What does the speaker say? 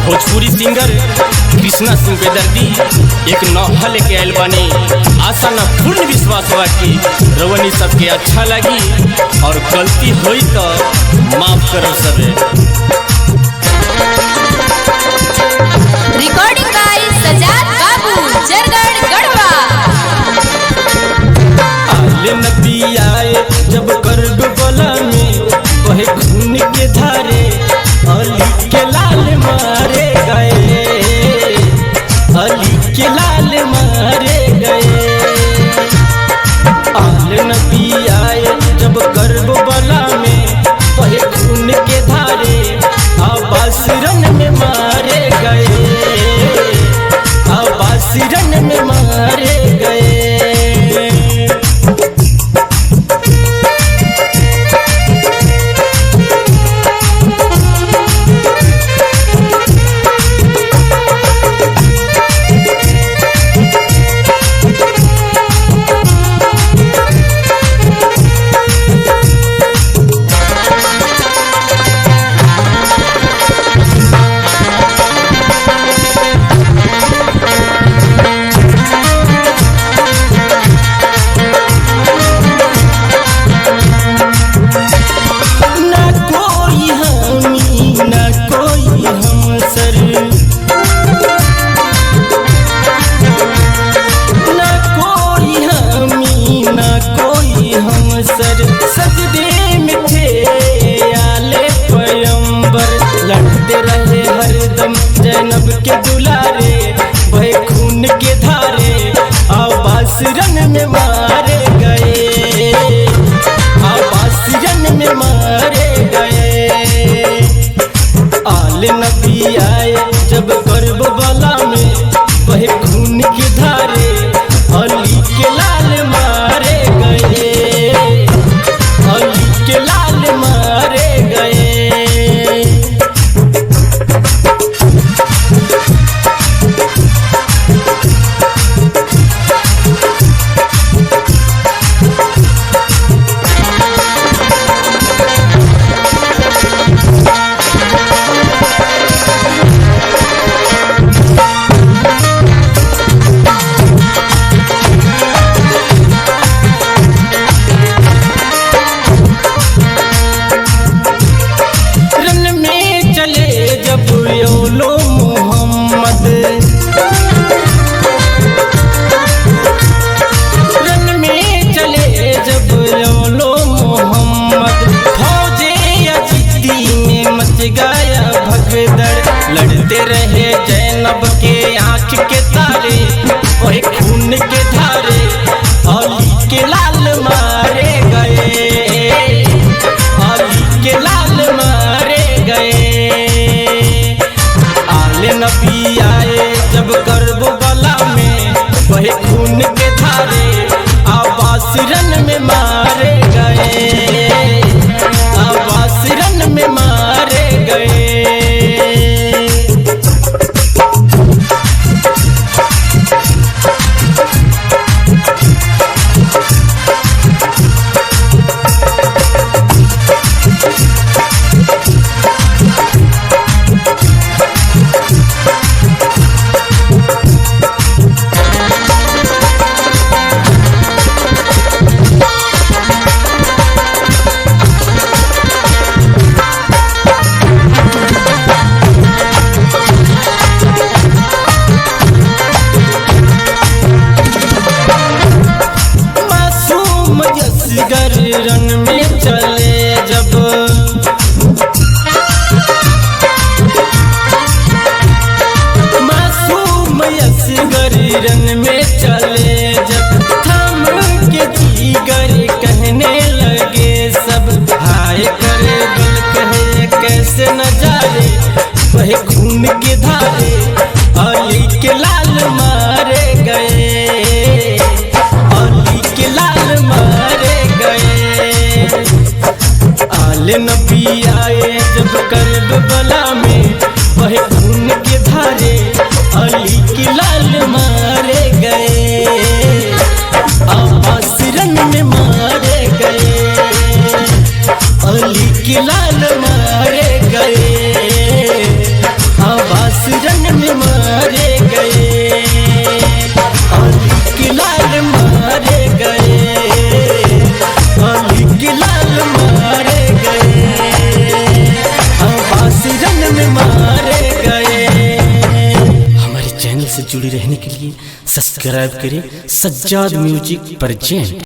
Bhojpuri singer Krishna Singh बेदर्दी एक नौहा लेके आयल बानी। आशा न पूर्ण विश्वास बा कि रवनी सबके अच्छा लगी और गलती हुई तो माफ करो सबे। रिकॉर्डिंग बाय सजाद बाबू जरगढ़ गढ़वा। आले नदी आए जब कर डुबला में वही खून के धारे अली के लाल मारे गए, अली के लाल मारे गए। आले नदी आए जब कर डुबला में वही खून के धारे आबासिरन में मारे गए, आबासिरन में मारे गए। सजदे में थे आले पैगंबर, लड़ते रहे हरदम जैनब के दुलारे, वही खून के धारे आबासिरन में मारे गए, आबासिरन में मारे गए। आले नबी आए जब करबला में वही खून के धारे अली के लाल मारे गए, अली के लाल मारे गए। लड़ते रहे जैनब के आँख के तारे, वही खून के धारे अली के लाल मारे गए, अली के लाल मारे गए। आले नबी आए जब करबला में वही खून के धारे आबासिरन में मारे गए, आबासिरन में मारे गए। रन में चले जब मासूम असगर रन में चले जब थम के जीगर कहने लगे सब, हाय करे दिल कहे कैसे न जाए वही खून के धारे अली के लाल मारे गए, अली के लाल मारे गए। आले नबी आए जब करबला में वही खून के धारे अली के लाल मारे गए, आबासिरन में मारे गए, अली के लाल मारे गए, आबासिरन मारे गए, आवासी रन में मारे गए। हमारे चैनल से जुड़े रहने के लिए सब्सक्राइब करें सज्जाद म्यूजिक प्रेजेंट।